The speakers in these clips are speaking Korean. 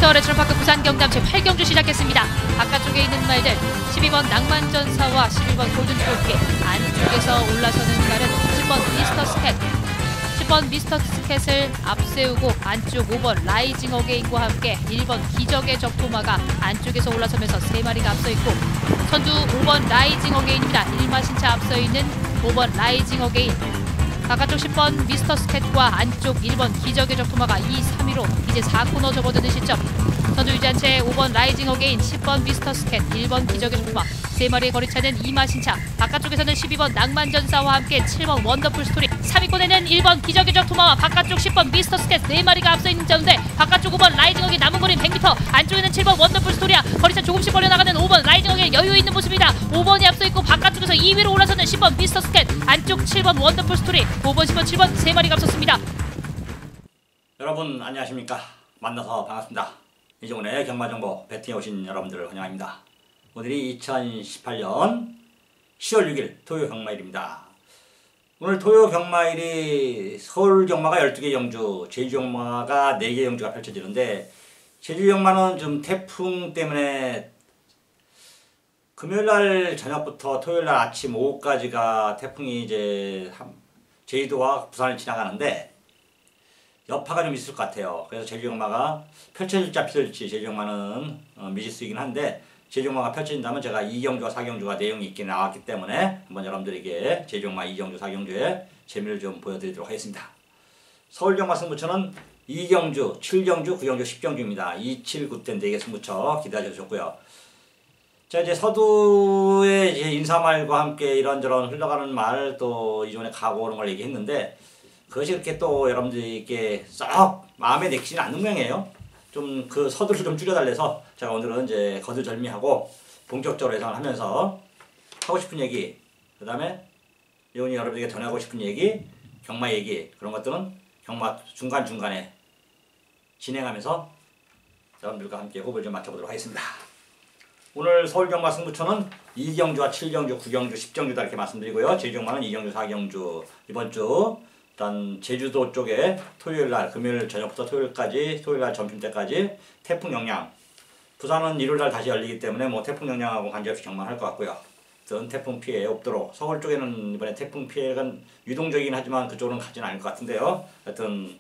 지금부터 레트로파크 부산 경남 제8경주 시작했습니다. 바깥쪽에 있는 말들 12번 낭만전사와 11번 골든트로피, 안쪽에서 올라서는 말은 10번 미스터 스캣, 10번 미스터 스캣을 앞세우고 안쪽 5번 라이징 어게인과 함께 1번 기적의 적토마가 안쪽에서 올라서면서 3마리가 앞서 있고, 선두 5번 라이징 어게인입니다. 1마신차 앞서 있는 5번 라이징 어게인, 바깥쪽 10번 미스터 스캣과 안쪽 1번 기적의 적토마가 2, 3위로 이제 4코너 접어드는 시점. 선두 유지한 채 5번 라이징 어게인, 10번 미스터 스캣, 1번 기적의 적토마, 3마리의 거리차는 2마신차. 바깥쪽에서는 12번 낭만전사와 함께 7번 원더풀 스토리, 3위권에는 1번 기적의 적토마와 바깥쪽 10번 미스터 스캣 4마리가 앞서 있는 가운데 바깥쪽 5번 라이징 어게인 남은 거리는 100m, 안쪽에는 7번 원더풀 스토리야. 거리차 조금씩 벌려나가는 5번 라이징 어게인 여유 있는 모습입니다. 5번이 앞서 있고 바깥쪽에서 2위로 올라서는 10번 미스터 스캣, 안쪽 7번 원더풀 스토리, 5번, 10번, 7번 3마리가 앞섰습니다. 여러분 안녕하십니까. 만나서 반갑습니다. 이종훈의 경마정보 배팅에 오신 여러분들을 환영합니다. 오늘이 2018년 10월 6일 토요 경마일입니다. 오늘 토요 경마일이 서울 경마가 12개 경주, 제주 경마가 4개 경주가 펼쳐지는데, 제주 경마는 좀 태풍 때문에 금요일날 저녁부터 토요일날 아침 오후까지가 태풍이 이제 제주도와 부산을 지나가는데 여파가 좀 있을 것 같아요. 그래서 제주 경마가 펼쳐질지 펼쳐질지, 제주 경마는 미지수이긴 한데, 제주 경마가 펼쳐진다면 제가 2경주와 4경주가 내용이 있게 나왔기 때문에 한번 여러분들에게 제주 경마 2경주, 4경주의 재미를 좀 보여드리도록 하겠습니다. 서울 경마 승부처는 2경주, 7경주, 9경주, 10경주입니다. 2, 7, 9 때 4개 승부처 기대해 주셨고요. 자, 이제 서두의 이제 인사말과 함께 이런저런 흘러가는 말, 또 이전에 가고 오는 걸 얘기했는데, 그것이 그렇게 또 여러분들에게 썩 마음에 내키지는 않는 모양이에요. 좀 그 서두를 좀 줄여달래서 제가 오늘은 이제 거두절미하고 본격적으로 예상을 하면서 하고 싶은 얘기, 그 다음에 이혼이 여러분에게 전하고 싶은 얘기, 경마 얘기, 그런 것들은 경마 중간중간에 진행하면서 여러분들과 함께 호흡을 좀 맞춰보도록 하겠습니다. 오늘 서울 경마 승부처는 2경주와 7경주, 9경주, 10경주다 이렇게 말씀드리고요. 제주 경마는 2경주, 4경주. 이번 주 일단 제주도 쪽에 토요일날, 금요일 저녁부터 토요일까지, 토요일날 점심때까지 태풍 영향. 부산은 일요일날 다시 열리기 때문에 뭐 태풍 영향하고 관계없이 경마할 것 같고요. 어떤 태풍 피해 없도록. 서울 쪽에는 이번에 태풍 피해가 유동적이긴 하지만 그쪽으로는 가지는 않을 것 같은데요. 하여튼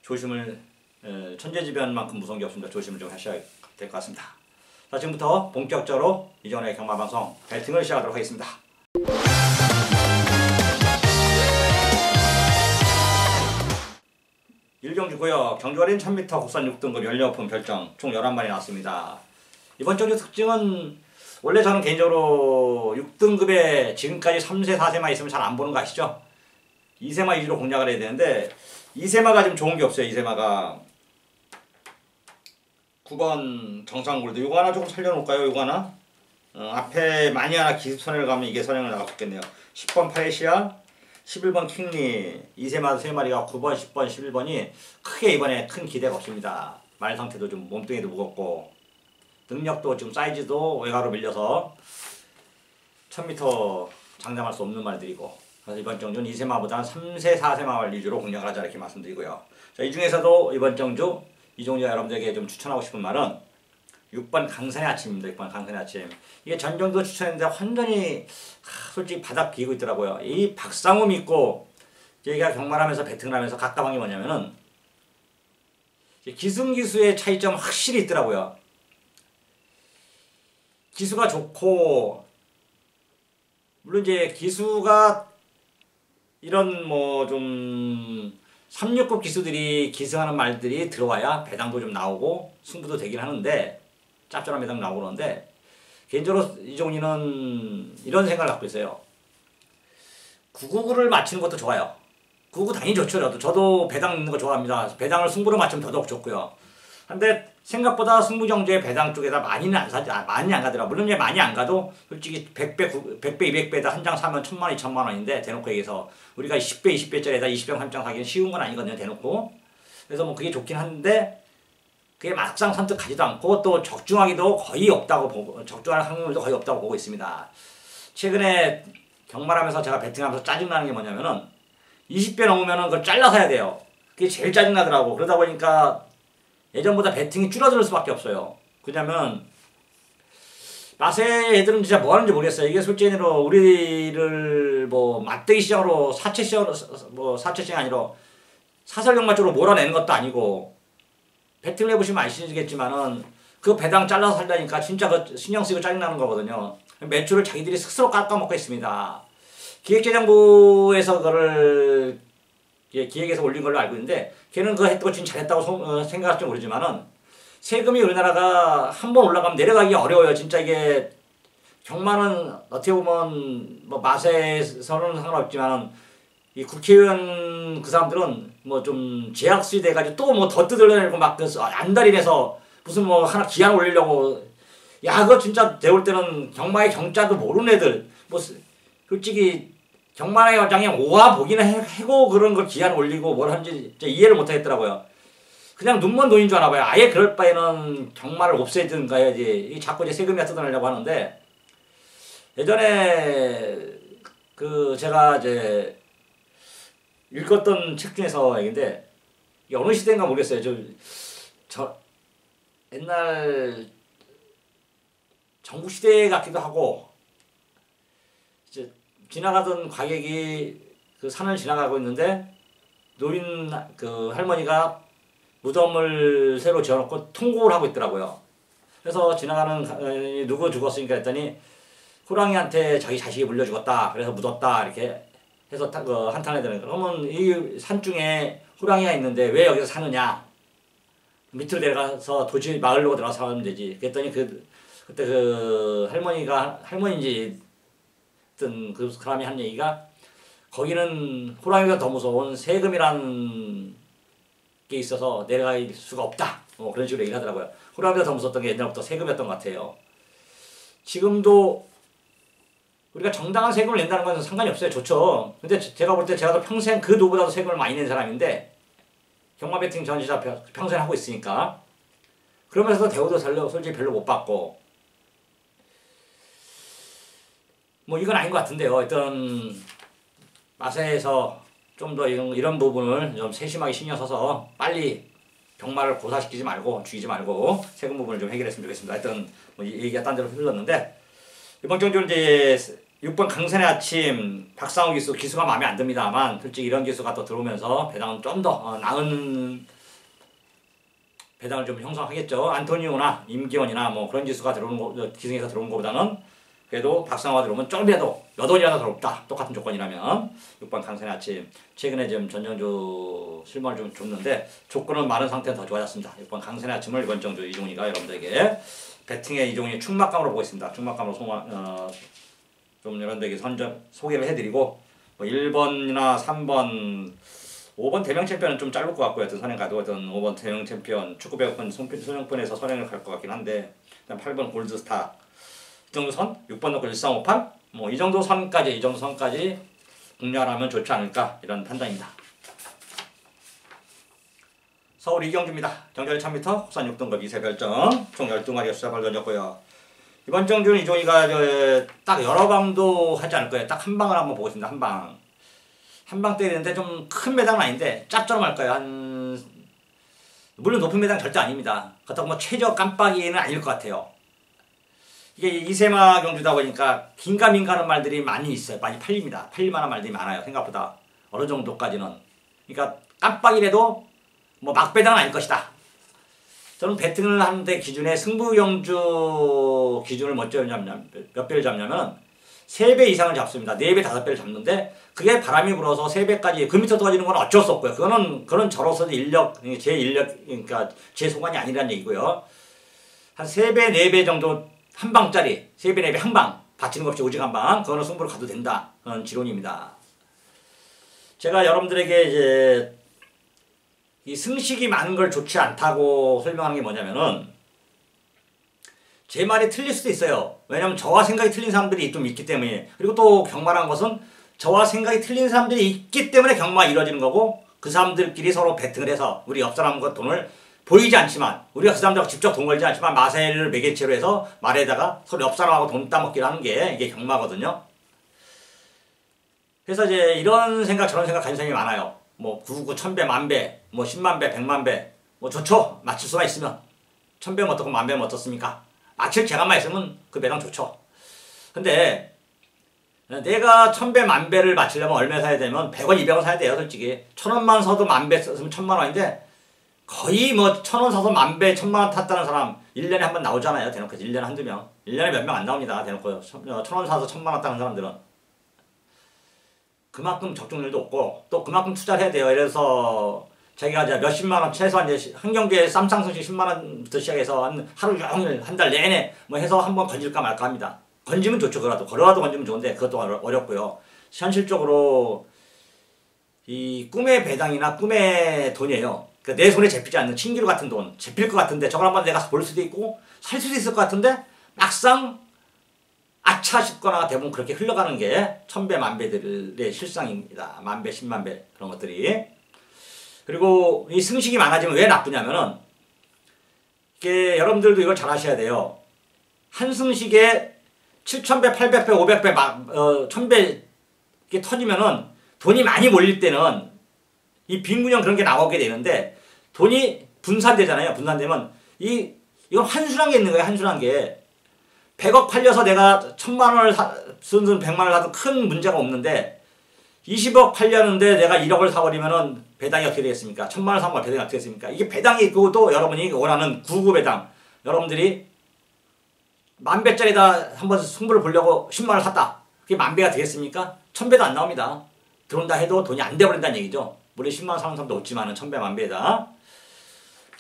조심을, 천재지변만큼 무서운 게 없습니다. 조심을 좀 하셔야 될 것 같습니다. 자, 지금부터 본격적으로 이전의 경마방송 배팅을 시작하도록 하겠습니다. 1경주고요. 경주거리는 1000m, 국산 6등급 연료품 별정 총 11마리 나왔습니다. 이번 경주 특징은, 원래 저는 개인적으로 6등급에 지금까지 3세, 4세마 있으면 잘 안 보는 거 아시죠? 2세마 위주로 공략을 해야 되는데 2세마가 좀 좋은 게 없어요. 2세마가 9번 정상골드, 요거 하나 조금 살려놓을까요? 요거 하나? 앞에 많이 하나 기습선을 가면 이게 선행을 나갈 수 있겠네요. 10번 파레시아, 11번 킹리, 2세마 3마리가 9번, 10번, 11번이 크게 이번에 큰 기대가 없습니다. 말 상태도 좀 몸뚱이도 무겁고 능력도 지금 사이즈도 외곽으로 밀려서 1000m 장담할 수 없는 말들이고, 그래서 이번 정주는 2세마보다는 3세, 4세마 위주로 공략을 하자 이렇게 말씀드리고요. 자, 이 중에서도 이번 정주 이종자 여러분들에게 좀 추천하고 싶은 말은 6번 강산의 아침입니다. 6번 강산의 아침. 이게 전정도 추천했는데 완전히 솔직히 바닥 비고 있더라고요. 이 박상우 믿고 얘가 경마하면서 배팅을 하면서 각감한 게 뭐냐면은 기승기수의 차이점 확실히 있더라고요. 기수가 좋고, 물론 이제 기수가 이런 뭐 좀 369 기수들이 기승하는 말들이 들어와야 배당도 좀 나오고 승부도 되긴 하는데, 짭짤한 배당 나오고 그러는데, 개인적으로 이종훈이는 이런 생각을 갖고 있어요. 999를 맞히는 것도 좋아요. 999 당연히 좋죠. 저도 배당 있는 거 좋아합니다. 배당을 승부로 맞추면 더더욱 좋고요. 근데 생각보다 승부정제의 배당 쪽에다 많이는 안 사지, 많이 안 가더라. 물론 이제 많이 안 가도 솔직히 100배, 200배에다 한 장 사면 1000만 원, 2000만 원인데, 대놓고 얘기해서 우리가 10배, 20배짜리에다 20병 한 장 사기는 쉬운 건 아니거든요. 대놓고. 그래서 뭐 그게 좋긴 한데, 그게 막상 선택하지도 않고 또 적중하기도 거의 없다고 보고, 적중할 확률도 거의 없다고 보고 있습니다. 최근에 경마하면서 제가 배팅하면서 짜증나는 게 뭐냐면은 20배 넘으면은 그걸 잘라서 해야 돼요. 그게 제일 짜증나더라고. 그러다 보니까 예전보다 배팅이 줄어들 수밖에 없어요. 왜냐면 마세 애들은 진짜 뭐 하는지 모르겠어요. 이게 솔직히로 우리를 뭐 맞대기 시장으로 사채 시장으로 뭐 사채 시장 아니라 사설경마 쪽으로 몰아내는 것도 아니고 배팅을 해보시면 아시겠지만은 그 배당 잘라서 살다니까 진짜 그 신경 쓰이고 짜증나는 거거든요. 매출을 자기들이 스스로 깎아먹고 있습니다. 기획재정부에서 그거를 기획에서 올린 걸로 알고 있는데 걔는 그거 했고 진짜 잘했다고 생각할지 모르지만은 세금이 우리나라가 한 번 올라가면 내려가기 어려워요. 진짜 이게 경마는 어떻게 보면 뭐 맛에서는 상관없지만 이 국회의원 그 사람들은 뭐 좀 제약수이 돼가지고 또 뭐 더 뜯어내고 막 그래서 안달이 내서 무슨 뭐 하나 기한 올리려고 야 그거 진짜 내올 때는 경마의 경자도 모르는 애들 뭐 솔직히 경마의 과장에 오와 복이나 해고 그런 걸 기한 올리고 뭘 하는지 이해를 못 하겠더라고요. 그냥 눈먼 돈인 줄 아나 봐요. 아예 그럴 바에는 경마를 없애든가 해야지. 자꾸 이제 세금이나 뜯어내려고 하는데 예전에 그 제가 이제 읽었던 책 중에서 얘기인데 이게 어느 시대인가 모르겠어요. 저 옛날 전국시대 같기도 하고 이제 지나가던 과객이 그 산을 지나가고 있는데 노인 그 할머니가 무덤을 새로 지어놓고 통곡을 하고 있더라고요. 그래서 지나가는 누구 죽었으니까 했더니 호랑이한테 자기 자식이 물려 죽었다. 그래서 묻었다. 이렇게 해서 한탄에 드는 거예요. 그러면 이 산중에 호랑이가 있는데 왜 여기서 사느냐? 밑으로 내려가서 도시 마을로 들어가서 살면 되지. 그랬더니 그때 그 할머니인지 어떤 그 사람이 한 얘기가 거기는 호랑이가 더 무서운 세금이란 게 있어서 내려갈 수가 없다. 뭐 그런 식으로 얘기를 하더라고요. 호랑이가 더 무섭던 게 옛날부터 세금이었던 것 같아요. 지금도 우리가 정당한 세금을 낸다는 건 상관이 없어요. 좋죠. 근데 제가 볼 때 제가 평생 그 누구보다도 세금을 많이 낸 사람인데 경마 배팅 전시자 평생 하고 있으니까 그러면서도 대우도 솔직히 별로 못 받고 뭐 이건 아닌 것 같은데요. 어떤 마세에서 좀 더 이런 부분을 좀 세심하게 신경 써서 빨리 경마를 고사시키지 말고 죽이지 말고 세금 부분을 좀 해결했으면 좋겠습니다. 하여튼 뭐 얘기가 딴 데로 흘렀는데 이번 정도는 이제 6번 강산의 아침 박상우 기수가 마음에 안 듭니다만 솔직히 이런 기수가 또 들어오면서 배당은 좀 더 나은 배당을 좀 형성하겠죠. 안토니오나 임기원이나 뭐 그런 기수가 기승에서 들어오는 것보다는 그래도 박상화가 들어오면 좀이라도 몇 원이라도 더 높다. 똑같은 조건이라면 6번 강산의 아침 최근에 좀 전정주 실망을 좀 줬는데 조건은 많은 상태는 더 좋아졌습니다. 6번 강산의 아침을 이번 정주 이종이가 여러분들에게 배팅의 이종이 충막감으로 보고 있습니다. 충막감으로 좀 여러분들에게 소개를 해드리고 뭐 1번이나 3번 5번 대명 챔피언은 좀 짧을 것 같고요. 어떤 선행 가도 어떤 5번 대명 챔피언 축구 배우권 손흥민에서 선행을 갈 것 같긴 한데 일단 8번 골드스타 이 정도 선, 6번 넣고 1358 뭐 이 정도 선까지 공략하면 좋지 않을까 이런 판단입니다. 서울 이경주입니다. 정절 1000m, 국산 6등급 2세 별정 총 12마리가 수사발 던졌고요. 이번 정주는 이종이가 딱 여러 방도 하지 않을 거예요. 딱 한 방을 한번 보고 있습니다. 한 방 때리는데 좀 큰 매장은 아닌데 짭조름 할 거예요. 물론 높은 매장 절대 아닙니다. 그렇다고 뭐 최저 깜빡이는 아닐 것 같아요. 이게 이세마 경주다 보니까 긴가민가하는 말들이 많이 있어요. 많이 팔립니다. 팔릴만한 말들이 많아요. 생각보다 어느 정도까지는. 그러니까 깜빡이라도 뭐 막배당은 아닐 것이다. 저는 배팅을 하는데 기준에 승부 경주 기준을 몇 배를 잡냐면 3배 이상을 잡습니다. 4배, 5배를 잡는데 그게 바람이 불어서 3배까지 그 밑으로 떨어지는 건 어쩔 수 없고요. 그건 저로서는 제 인력, 그러니까 제 소관이 아니라는 얘기고요. 한 3배, 4배 정도 한 방짜리, 3배, 4배 한 방, 받치는 것 없이 오직 한 방, 그거는 승부를 가도 된다. 그런 지론입니다. 제가 여러분들에게 이제 이 승식이 많은 걸 좋지 않다고 설명하는 게 뭐냐면은 제 말이 틀릴 수도 있어요. 왜냐면 저와 생각이 틀린 사람들이 좀 있기 때문에. 그리고 또 경마라는 것은 저와 생각이 틀린 사람들이 있기 때문에 경마가 이루어지는 거고 그 사람들끼리 서로 배팅을 해서 우리 옆 사람과 돈을 보이지 않지만 우리가 그 사람들하고 직접 돈 걸지 않지만 마세를 매개체로 해서 말에다가 서로 옆 사람하고 돈 따먹기를 하는 게 이게 경마거든요. 그래서 이제 이런 생각 저런 생각 가진 사람이 많아요. 뭐 999, 1000배, 만배, 뭐 10만 배, 100만 배 뭐 좋죠. 맞출 수만 있으면. 1000배면 어떻고 10,000배면 어떻습니까? 맞힐 재간만 있으면 그 배당 좋죠. 근데 내가 1000배, 10,000배를 맞추려면 얼마 사야 되면 100원, 200원 사야 돼요. 솔직히 1000원만 서도 10,000배 썼으면 10,000,000원인데 거의 뭐 1000원 사서 10,000배, 10,000,000원 탔다는 사람 1년에 한 번 나오잖아요. 대놓고 1년에 한두 명. 1년에 몇 명 안 나옵니다. 대놓고 1000원 사서 10,000,000원 따는 사람들은. 그만큼 적중률도 없고 또 그만큼 투자를 해야 돼요. 그래서 자기가 이제 몇십만원 최소한 이제 한 경기에 쌈상승식 10만원부터 시작해서 하루 종일 한 달 내내 뭐 해서 한번 건질까 말까 합니다. 건지면 좋죠. 걸어라도 건지면 좋은데 그것도 어렵고요. 현실적으로 이 꿈의 배당이나 꿈의 돈이에요. 그러니까 내 손에 잡히지 않는 친기루 같은 돈, 잡힐 것 같은데 저걸 한번 내가 볼 수도 있고 살 수도 있을 것 같은데 막상 아차 싶거나 대부분 그렇게 흘러가는 게 1000배, 10,000배들의 실상입니다. 10,000배, 100,000배 그런 것들이. 그리고 이 승식이 많아지면 왜 나쁘냐면은 이게 여러분들도 이걸 잘 아셔야 돼요. 한 승식에 7,000배, 800배, 500배, 1,000배 이게 터지면은 돈이 많이 몰릴 때는 이 빈군형 그런 게 나오게 되는데 돈이 분산되잖아요. 분산되면 이건 한순한 게 있는 거예요. 한순한 게. 100억 팔려서 내가 1,000만원을 쓰든 100만원을 사도 큰 문제가 없는데 20억 팔렸는데 내가 1억을 사버리면은 배당이 어떻게 되겠습니까? 1,000만원 사면 배당이 어떻게 되겠습니까? 이게 배당이 그것도 여러분이 원하는 구구 배당. 여러분들이 10,000배짜리다 한번 승부를 보려고 10만원을 샀다. 그게 10,000배가 되겠습니까? 1,000배도 안 나옵니다. 들어온다 해도 돈이 안 돼버린다는 얘기죠. 물론 10만원 사는 사람도 없지만은 1,000배, 10,000배다.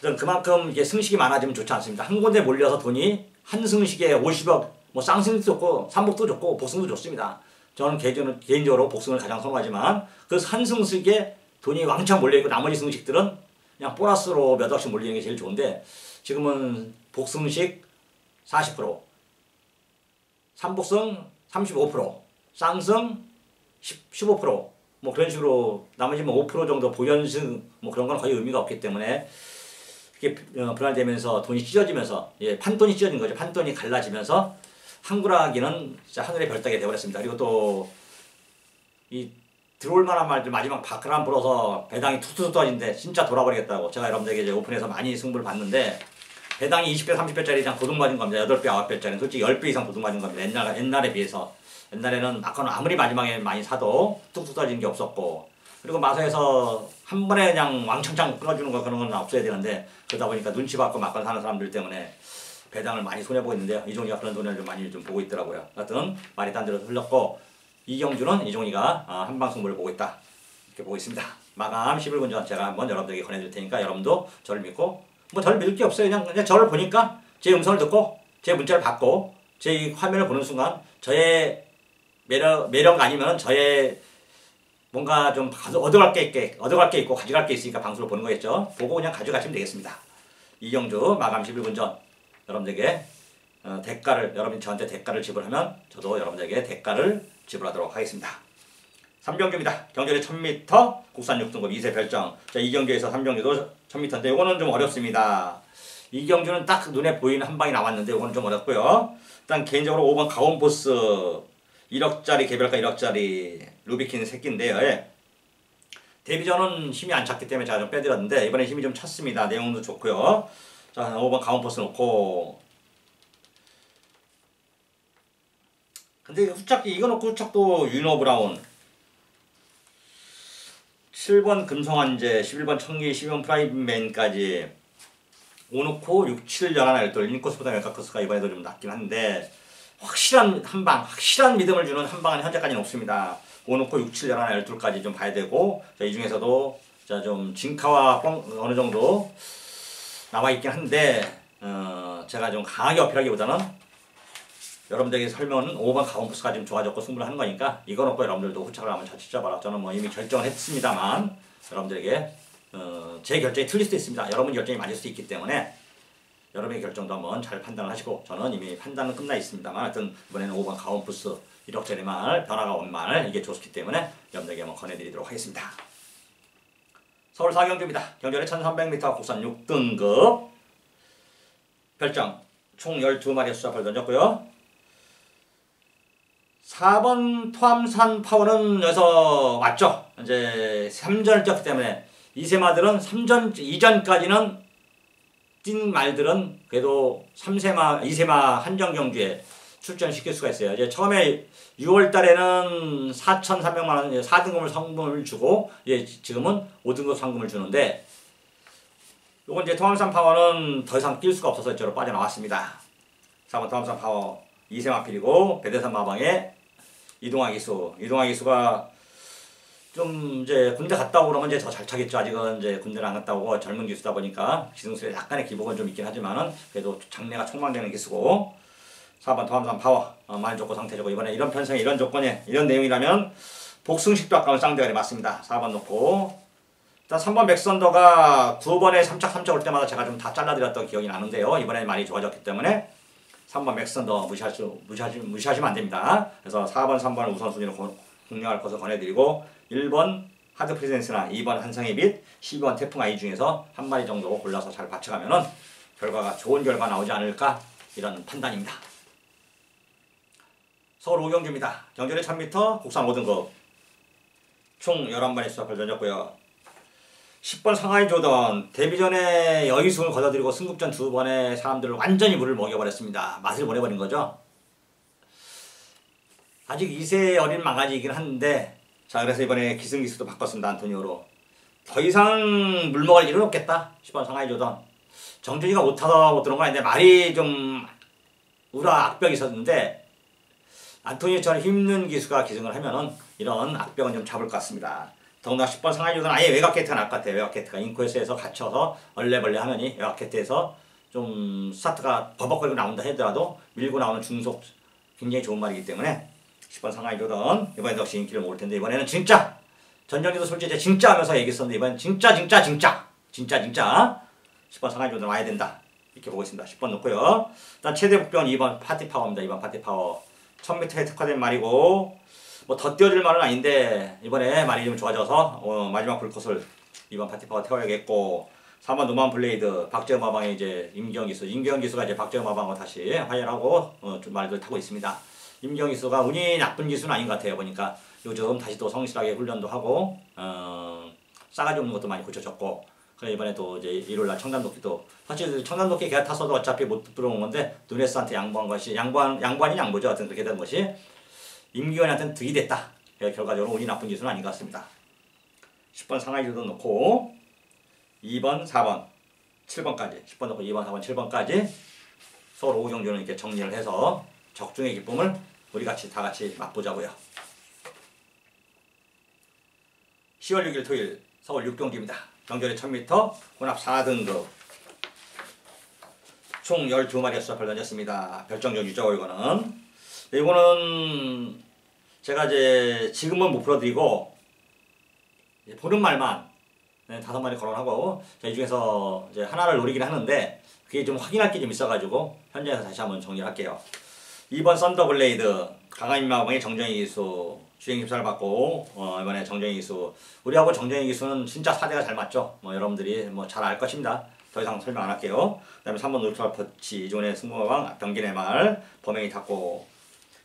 그래서 그만큼 이게 승식이 많아지면 좋지 않습니다. 한 군데 몰려서 돈이 한 승식에 50억, 뭐 쌍승도 좋고 삼복도 좋고 복승도 좋습니다. 저는 개인적으로 복승을 가장 선호하지만 그 한 승식에 돈이 왕창 몰려있고 나머지 승식들은 그냥 보너스로 몇 억씩 몰리는 게 제일 좋은데 지금은 복승식 40%, 삼복승 35%, 쌍승 15%, 뭐 그런 식으로 나머지 뭐 5% 정도 보연승 뭐 그런 건 거의 의미가 없기 때문에 이게 분할되면서 돈이 찢어지면서 판돈이 찢어진 거죠. 판돈이 갈라지면서 한구라기는 진짜 하늘의 별따기가 되어버렸습니다. 그리고 또 이 들어올 만한 말들 마지막 바크람 불어서 배당이 툭툭 떠진데 진짜 돌아버리겠다고 제가 여러분들에게 이제 오픈해서 많이 승부를 봤는데 배당이 20배, 30배짜리 이상 고등 맞은 겁니다. 8배, 9배짜리는 솔직히 10배 이상 고등 맞은 겁니다. 옛날에 비해서. 옛날에는 아까는 아무리 마지막에 많이 사도 툭툭 떠지는 게 없었고 그리고 마사에서 한 번에 그냥 왕창창 끌어주는 거 그런 건 없어야 되는데 그러다 보니까 눈치 받고 막건 사는 사람들 때문에 배당을 많이 손해보고 있는데요. 이종이가 그런 돈을 좀 많이 좀 보고 있더라고요. 하여튼 말이 딴 데로 흘렀고 이경주는 이종이가 한방 승부를 보고 있다. 이렇게 보고 있습니다. 마감 11분 전 제가 한번 여러분들에게 권해드릴 테니까 여러분도 저를 믿고 뭐 저를 믿을 게 없어요. 그냥 저를 보니까 제 음성을 듣고 제 문자를 받고 제 화면을 보는 순간 저의 매력 아니면 저의 뭔가 좀 얻어갈 게 있고 가져갈 게 있으니까 방송을 보는 거겠죠. 보고 그냥 가져가시면 되겠습니다. 이경주 마감 11분 전 여러분들에게 여러분이 저한테 대가를 지불하면 저도 여러분들에게 대가를 지불하도록 하겠습니다. 3경주입니다. 경주에 1000m 국산 6등급 2세 별정. 자, 이경주에서 3경주도 1000m인데 이거는 좀 어렵습니다. 이경주는 딱 눈에 보이는 한 방이 나왔는데 이거는 좀 어렵고요. 일단 개인적으로 5번 가온보스 1억짜리 개별가 1억짜리 루비킨 새끼인데요. 데뷔전은 힘이 안 찼기 때문에 제가 좀 빼드렸는데 이번에 힘이 좀 찼습니다. 내용도 좋고요. 자, 5번 가온보스 놓고 근데 이거 놓고 후착도 유노 브라운 7번 금성환제 11번 청기 12번 프라이맨까지 5 놓고 6, 7, 11, 12 인코스보다 멜카코스가 이번에도 좀 낮긴 한데 확실한 한방, 확실한 믿음을 주는 한방은 현재까지는 없습니다. 5 놓고 6, 7, 11, 12까지 좀 봐야 되고 자, 이 중에서도 자, 좀 진카와 어느 정도 나와 있긴 한데 제가 좀 강하게 어필하기보다는 여러분들에게 설명은 5번 가온포스가 좀 좋아졌고 승부를 하는 거니까 이거 놓고 여러분들도 후착을 한번 잘 찾아봐라. 저는 뭐 이미 결정을 했습니다만 여러분들에게 제 결정이 틀릴 수도 있습니다. 여러분 결정이 맞을 수 있기 때문에 여러분의 결정도 한번 잘 판단을 하시고 저는 이미 판단은 끝나 있습니다만 하여튼 이번에는 5번 가온포스 1억짜리 말 변화가 온 말 이게 좋기 때문에 여러분들에게 한번 권해드리도록 하겠습니다. 서울 4경주입니다. 경주에 1300m 국산 6등급 별정 총 12마리의 수자파를 던졌고요. 4번 토암산 파워는 여기서 왔죠. 이제 3전을 뛰었기 때문에 이세마들은 3전 이전까지는 뛴 말들은 그래도 3세마, 2세마 한정 경주에 출전시킬 수가 있어요. 이제 처음에 6월 달에는 4,300만 원 4등급을 상금을 주고 지금은 5등급 상금을 주는데 요건 이제 통암산 파워는 더 이상 뛸 수가 없어서 이쪽으로 빠져나왔습니다. 4번 통암산 파워 2세 마필이고 배대산 마방의 이동화 기수가 좀 이제 군대 갔다 오고 그러면 이제 더 잘 차겠죠. 아직은 이제 군대를 안 갔다 오고 젊은 기수다 보니까 기승술에 약간의 기복은 좀 있긴 하지만은 그래도 장래가 촉망되는 기수고 4번 통암산 파워 많이 좋고 상태 좋고 이번에 이런 편성에 이런 조건에 이런 내용이라면 복승식도 아까운 쌍대가리 맞습니다. 4번 놓고 일단 3번 맥선더가 9번에 3착 올 때마다 제가 좀 다 잘라드렸던 기억이 나는데요. 이번에 많이 좋아졌기 때문에 3번 맥선더 무시하시면 안 됩니다. 그래서 4번, 3번을 우선순위로 공략할 것을 권해드리고 1번 하드 프레젠스나 2번 한성의 빛, 12번 태풍 아이 중에서 한 마리 정도 골라서 잘 받쳐가면은 결과가 좋은 결과 나오지 않을까 이런 판단입니다. 서울 오경주입니다. 경주대 1000m 국산 5등급 총 11번의 수업을 던졌고요. 10번 상하이 조던 데뷔전에 여의승을 거둬들이고 승급전 2번에 사람들을 완전히 물을 먹여버렸습니다. 맛을 보내버린 거죠. 아직 2세 어린 망아지이긴 한데 자 그래서 이번에 기승기수도 바꿨습니다. 안토니오로 더 이상 물 먹을 일은 없겠다. 10번 상하이 조던 정준이가 못하다 못 들은 건 아닌데 말이 좀 우라 악벽이 있었는데 안토니오처럼 힘든 기수가 기승을 하면은 이런 악벽은 좀 잡을 것 같습니다. 더구나 10번 상하이 조던 아예 외곽 게트가 나을 것 같아요. 외곽 게트가 인코에서에서 갇혀서 얼레벌레 하면이 외곽 게트에서 좀 스타트가 버벅거리고 나온다 하더라도 밀고 나오는 중속 굉장히 좋은 말이기 때문에 10번 상하이 조던 이번에도 역시 인기를 모을 텐데 이번에는 진짜 전전에도 솔직히 진짜 하면서 얘기했었는데 이번엔 진짜 10번 상하이 조던 와야 된다 이렇게 보고 있습니다. 10번 놓고요. 일단 최대 복병 2번 파티파워입니다. 2번 파티파워 1000m에 특화된 말이고 뭐 더 띄워줄 말은 아닌데 이번에 말이 좀 좋아져서 마지막 불꽃을 2번 파티파워 태워야겠고 3번 노만 블레이드 박재영 마방의 이제 임기영 기수가 이제 박재영 마방과 다시 화해하고 좀 말들 타고 있습니다. 임기영 기수가 운이 나쁜 기수는 아닌 것 같아요. 보니까 요즘 다시 또 성실하게 훈련도 하고 싸가지 없는 것도 많이 고쳐졌고 그래 이번에도 이제 일요일날 청담도끼도 사실 청담도끼 걔가 탔어도 어차피 못 들어온 건데 누네스한테 양보한 것이 양보아닌 양보죠. 하여튼 그렇게 된 것이 임기원한테는 득이 됐다. 결과적으로 운이 나쁜 기수는 아닌 것 같습니다. 10번 상하이 조던 놓고 2번, 4번, 7번까지 10번 놓고 2번, 4번, 7번까지 서울 오경주는 이렇게 정리를 해서 적중의 기쁨을 우리 다 같이 맛보자고요. 10월 6일 토요일 서울 6경주입니다. 경주대 1000m 혼합 4등급 총 12마리의 수업을 던졌습니다. 별정전 유저고 이거는 제가 이제 지금은 못 풀어드리고 보는 말만 5마리 거론하고 이 중에서 이제 하나를 노리긴 하는데 그게 좀 확인할 게 좀 있어가지고 현장에서 다시 한번 정리를 할게요. 2번 썬더블레이드 강한 인마공의 정정희 기수 주행 심사를 받고 이번에 정정희 기수 우리하고 정정희 기수는 진짜 사대가 잘 맞죠. 여러분들이 잘 알 것입니다. 더 이상 설명 안 할게요. 그 다음에 3번 노트럴 퍼치 이종의 승무왕 병gin의 말 범행이 탔고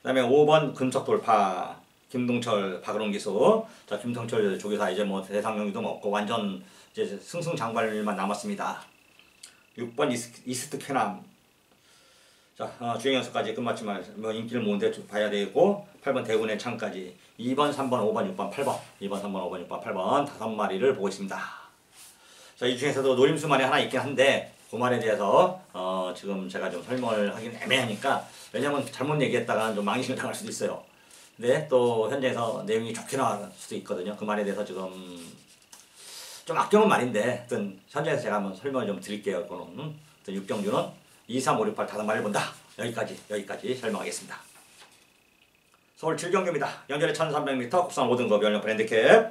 그 다음에 5번 금속 돌파 김동철 박은홍 기수 자 김동철 조교사 이제 뭐 대상 경기도 없고 완전 이제 승승장구할만 남았습니다. 6번 이스트 쾌남 자 주행 연습까지 끝마치면 뭐 인기를 모은데 봐야 되겠고 8번 대군의 창까지 2번 3번 5번 6번 8번 2번 3번 5번 6번 8번 5마리를 보고 있습니다. 자 이 중에서도 노림수 말이 하나 있긴 한데 그 말에 대해서 지금 제가 좀 설명을 하긴 애매하니까 왜냐면 잘못 얘기했다가 좀 망신을 당할 수도 있어요. 근데 또 현장에서 내용이 좋게 나올 수도 있거든요. 그 말에 대해서 지금 좀 아껴놓은 말인데 하여튼 현장에서 제가 한번 설명을 좀 드릴게요. 그거는 6경주는 2, 3, 5, 6, 8 5마리를 본다. 여기까지 설명하겠습니다. 서울 7경주입니다. 연결의 1300m 국산 5등급 연령 브랜드캡